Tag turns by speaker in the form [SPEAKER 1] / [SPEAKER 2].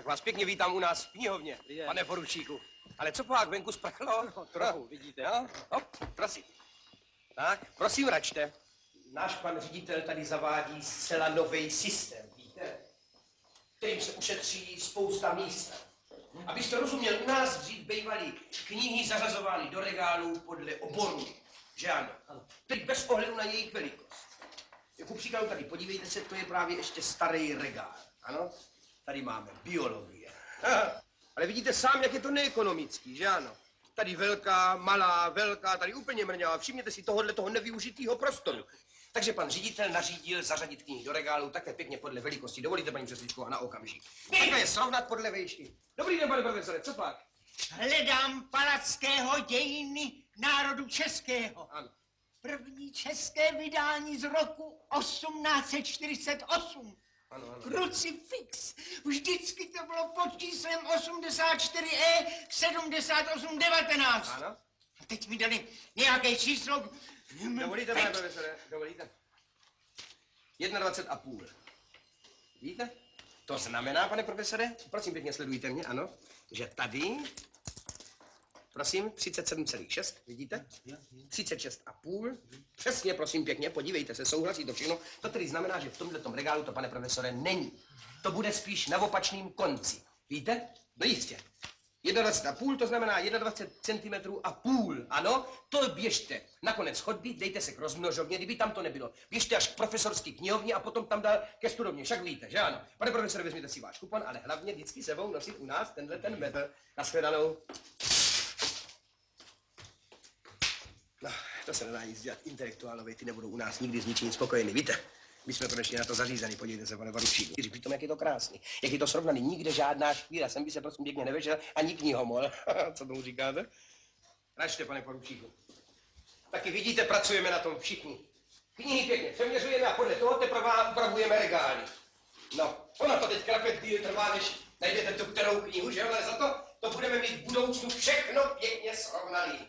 [SPEAKER 1] Tak vás pěkně vítám u nás v knihovně, pane poručíku. Ale co pak, venku sprchlo?
[SPEAKER 2] No, trochu, vidíte.
[SPEAKER 1] No, hop, prosím. Tak, prosím, račte. Náš pan ředitel tady zavádí zcela nový systém, víte? Kterým se ušetří spousta místa. Abyste rozuměl, u nás dřív bývaly knihy zařazovány do regálů podle oborů, že ano? Teď bez ohledu na jejich velikost. Jako příkladu tady, podívejte se, to je právě ještě starý regál, ano? Tady máme biologie. Ale vidíte sám, jak je to neekonomický, že ano? Tady velká, malá, velká, tady úplně mrňavá. Všimněte si toho nevyužitého prostoru. Takže pan ředitel nařídil zařadit knihy do regálu také pěkně podle velikosti. Dovolíte, paní Přesličková, na okamžik. Nechme je srovnat podle výšky. Dobrý den, pane profesore, co pak?
[SPEAKER 3] Hledám Palackého dějiny národu českého.
[SPEAKER 1] Ano.
[SPEAKER 3] První české vydání z roku 1848.
[SPEAKER 1] Ano.
[SPEAKER 3] Krucifix. Vždycky to bylo pod číslem 84E 7819.
[SPEAKER 1] Ano.
[SPEAKER 3] A teď mi dali nějaké číslo.
[SPEAKER 1] Dovolíte, pane profesore, dovolíte? 21,5. Víte? To znamená, pane profesore, prosím pěkně sledujte mě, ano, že tady, prosím, 37,6, vidíte? 36,5, přesně, prosím pěkně, podívejte se, souhlasí to všechno. To tedy znamená, že v tomhletom regálu to, pane profesore, není. To bude spíš na opačném konci, víte? No jistě. 21,5, to znamená 21 cm a půl, ano? To běžte. Nakonec chodby, dejte se k rozmnožovně, kdyby tam to nebylo. Běžte až k profesorský knihovně a potom tam dál ke studovně, však víte, že ano? Pane profesore, vezměte si váš kupon, ale hlavně vždycky sebou nosit u nás ten metr. Nashledanou. No, to se nedá nic dělat. Intelektuálové, ty nebudou u nás nikdy s ničím spokojení, víte? My jsme konečně na to zařízení, podívejte se, pane Varučíku. Přitom, jak je to krásný, jak je to srovnaný, nikde žádná škvíra, sem by se prosím pěkně nevešel, ani knihomol. Co tomu říkáte? Račte, pane poručíku. Taky vidíte, pracujeme na tom všichni. Knihy pěkně přeměřujeme a podle toho teprve upravujeme regály. No, ono to teď krapet díl trvá, než najdete tu kterou knihu, že? Ale za to budeme mít v budoucnu všechno pěkně srovnaný.